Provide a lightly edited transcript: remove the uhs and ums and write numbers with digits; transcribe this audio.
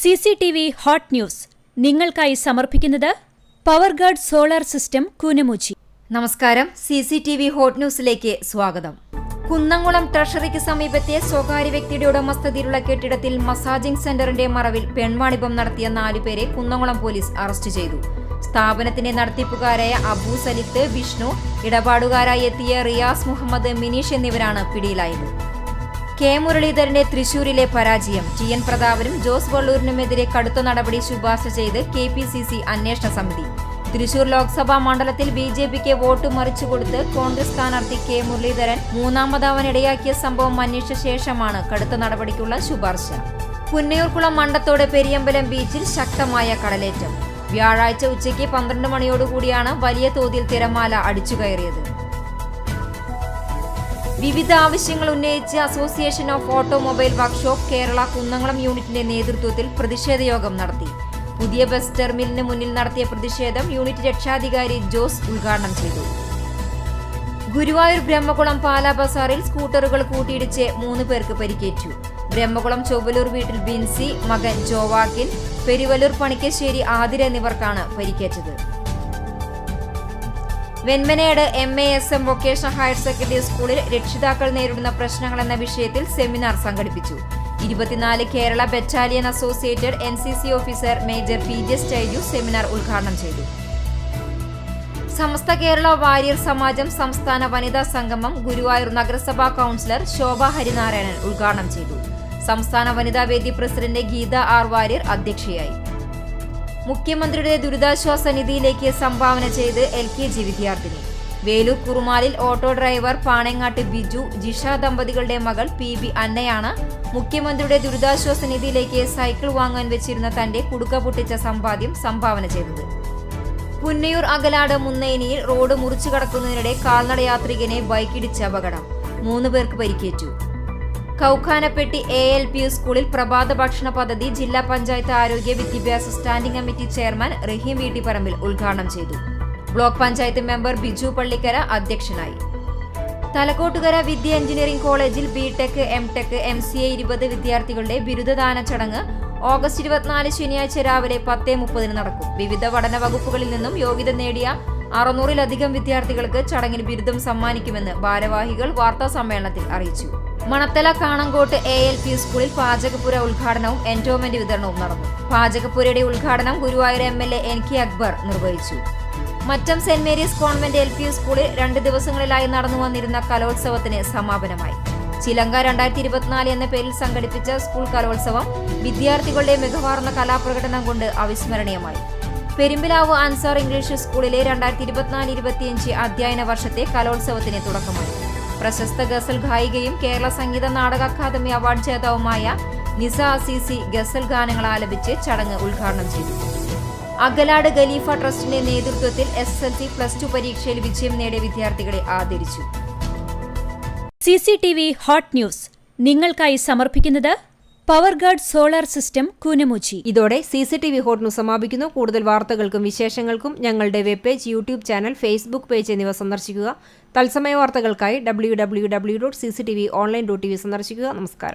CCTV hot news നിങ്ങൾക്കായി സമർപ്പിക്കുന്നത് Powerguard solar system Koonamuchi. നമസ്കാരം. CCTV ഹോട്ട് ന്യൂസിലേക്ക് സ്വാഗതം. കുന്നംകുളം ട്രഷറിക്ക് സമീപത്തെ സ്വകാര്യ വ്യക്തിയുടെ ഉടമസ്ഥതയിലുള്ള കെട്ടിടത്തിൽ മസാജിംഗ് സെന്ററിന്റെ മറവിൽ പെൺവാണിഭം നടത്തിയ 4 പേരെ കുന്നംകുളം പോലീസ് അറസ്റ്റ് ചെയ്തു. സ്ഥാപനത്തിന്റെ നടത്തിപ്പുകാരായ അബു സലിത്ത്, വിഷ്ണു, ഇടപാടുകാരായി എത്തിയ റിയാസ് മുഹമ്മദ്, മിനീഷ് എന്നിവരാണ് പിടിയിലായത്. കെ മുരളീധരന്റെ തൃശൂരിലെ പരാജയം, TN പ്രതാപനും ജോസ് വള്ളൂരിനുമെതിരെ കടുത്ത നടപടി ശുപാർശ ചെയ്ത് KPCC അന്വേഷണ സമിതി. തൃശൂർ ലോക്സഭാ മണ്ഡലത്തിൽ BJPക്ക് വോട്ട് മറിച്ചുകൊടുത്ത് കോൺഗ്രസ് സ്ഥാനാർത്ഥി കെ മുരളീധരൻ മൂന്നാമതാവാനിടയാക്കിയ സംഭവം അന്വേഷിച്ച ശേഷമാണ് കടുത്ത നടപടിക്കുള്ള ശുപാർശ. പുന്നയൂർക്കുളം മണ്ടത്തോട് പെരിയമ്പലം ബീച്ചിൽ ശക്തമായ കടലേറ്റം. വ്യാഴാഴ്ച ഉച്ചയ്ക്ക് 12 മണിയോടുകൂടിയാണ് വലിയ തോതിൽ തിരമാല അടിച്ചുകയറിയത്. വിവിധ ആവശ്യങ്ങൾ ഉന്നയിച്ച് association of automobile workshop Kerala Kunnamkulam യൂണിറ്റിന്റെ നേതൃത്വത്തിൽ പ്രതിഷേധ യോഗം നടത്തി. പുതിയ ബസ് ടെർമിനലിന് മുന്നിൽ നടത്തിയ പ്രതിഷേധം യൂണിറ്റ് രക്ഷാധികാരി ജോസ് ഉദ്ഘാടനം ചെയ്തു. ഗുരുവായൂർ ബ്രഹ്മകുളം പാലാ ബസാറിൽ സ്കൂട്ടറുകൾ കൂട്ടിയിടിച്ച് 3 പേർക്ക് പരിക്കേറ്റു. ബ്രഹ്മകുളം ചൊവ്വലൂർ വീട്ടിൽ ബിൻസി, മകൻ ജോവാക്കിൻ, പെരുവലൂർ പണിക്കശ്ശേരി ആതിര എന്നിവർക്കാണ് പരിക്കേറ്റത്. വെൺമനേട് MASM വൊക്കേഷണൽ ഹയർ സെക്കൻഡറി സ്കൂളിൽ രക്ഷിതാക്കൾ നേരിടുന്ന പ്രശ്നങ്ങൾ എന്ന വിഷയത്തിൽ സെമിനാർ സംഘടിപ്പിച്ചു. 24 Kerala battalion associated NCC officer major PJ Staiju seminar ഉദ്ഘാടനം ചെയ്തു. സമസ്ത കേരള വാര്യർ സമാജം സംസ്ഥാന വനിതാ സംഗമം ഗുരുവായൂർ നഗരസഭാ കൗൺസിലർ ശോഭ ഹരിനാരായണൻ ഉദ്ഘാടനം ചെയ്തു. സംസ്ഥാന വനിതാ വേദി പ്രസിഡന്റ് ഗീത R. വാര്യർ അധ്യക്ഷയായി. മുഖ്യമന്ത്രിയുടെ ദുരിതാശ്വാസ നിധിയിലേക്ക് സംഭാവന ചെയ്ത് LKG വിദ്യാർത്ഥിനി. വേലൂർ കുറുമാലിൽ ഓട്ടോ ഡ്രൈവർ പാണങ്ങാട്ട് ബിജു, ജിഷ ദമ്പതികളുടെ മകൾ PB അന്നയാണ് മുഖ്യമന്ത്രിയുടെ ദുരിതാശ്വാസ നിധിയിലേക്ക് സൈക്കിൾ വാങ്ങാൻ വെച്ചിരുന്ന തന്റെ കുടുക്ക പൊട്ടിച്ച സമ്പാദ്യം സംഭാവന ചെയ്തത്. പുന്നയൂർ അകലാട് മുന്നേനിയിൽ റോഡ് മുറിച്ചു കടക്കുന്നതിനിടെ കാൽനടയാത്രികനെ ബൈക്കിടിച്ച് അപകടം. 3 പേർക്ക് പരിക്കേറ്റു. കൗഖാനപ്പെട്ടി ALPU സ്കൂളിൽ പ്രഭാത ഭക്ഷണ പദ്ധതി ജില്ലാ പഞ്ചായത്ത് ആരോഗ്യ വിദ്യാഭ്യാസ സ്റ്റാൻഡിംഗ് കമ്മിറ്റി ചെയർമാൻ റഹീം വീട്ടിപ്പറമ്പിൽ ഉദ്ഘാടനം ചെയ്തു. ബ്ലോക്ക് പഞ്ചായത്ത് മെമ്പർ ബിജു പള്ളിക്കര അധ്യക്ഷനായി. തലക്കോട്ടുകര വിദ്യ എഞ്ചിനീയറിംഗ് കോളേജിൽ BTech, MTech, MCA 20 വിദ്യാർത്ഥികളുടെ ബിരുദദാന ചടങ്ങ് ഓഗസ്റ്റ് 24 ശനിയാഴ്ച രാവിലെ 10:30 നടക്കും. വിവിധ പഠന വകുപ്പുകളിൽ നിന്നും യോഗ്യത നേടിയ 600-ലധികം വിദ്യാർത്ഥികൾക്ക് ചടങ്ങിൽ ബിരുദം സമ്മാനിക്കുമെന്ന് ഭാരവാഹികൾ വാർത്താ സമ്മേളനത്തിൽ അറിയിച്ചു. മണത്തല കാണങ്കോട്ട് ALPU സ്കൂളിൽ പാചകപ്പുര ഉദ്ഘാടനവും എൻഡോമെന്റ് വിതരണവും നടന്നു. പാചകപ്പുരയുടെ ഉദ്ഘാടനം ഗുരുവായൂർ MLA NK അക്ബർ നിർവഹിച്ചു. Mattom saint Mary's convent LPU സ്കൂളിൽ 2 ദിവസങ്ങളിലായി നടന്നു വന്നിരുന്ന കലോത്സവത്തിന് സമാപനമായി. ചിലങ്ക 2024 എന്ന പേരിൽ സംഘടിപ്പിച്ച സ്കൂൾ കലോത്സവം വിദ്യാർത്ഥികളുടെ മികവാർന്ന കലാപ്രകടനം കൊണ്ട് അവിസ്മരണീയമായി. പെരുമ്പിലാവ് അൻസാർ ഇംഗ്ലീഷ് സ്കൂളിലെ 2024-25 അധ്യയന വർഷത്തെ കലോത്സവത്തിന് തുടക്കമായി. പ്രശസ്ത ഗസൽ ഗായികയും കേരള സംഗീത നാടക അക്കാദമി അവാർഡ് ജേതാവുമായ നിസ അസീസി ഗസൽ ഗാനങ്ങൾ ആലപിച്ച് ചടങ്ങ് ഉദ്ഘാടനം ചെയ്തു. അകലാട് ഖലീഫ ട്രസ്റ്റിന്റെ നേതൃത്വത്തിൽ SSLC+2 പരീക്ഷയിൽ വിജയം നേടിയ വിദ്യാർത്ഥികളെ ആദരിച്ചു. CCTV ഹോട്ട് ന്യൂസ് നിങ്ങൾക്കായി സമർപ്പിക്കുന്നത് പവർഗാർഡ് സോളാർ സിസ്റ്റം കൂനമുച്ചി. ഇതോടെ CCTV ഹോട്ട് ന്യൂസ് സമാപിക്കുന്നു. കൂടുതൽ വാർത്തകൾക്കും വിശേഷങ്ങൾക്കും ഞങ്ങളുടെ web page, YouTube channel, Facebook page എന്നിവ സന്ദർശിക്കുക. തത്സമയ വാർത്തകൾക്കായി www.cctv online.tv സന്ദർശിക്കുക. നമസ്കാരം.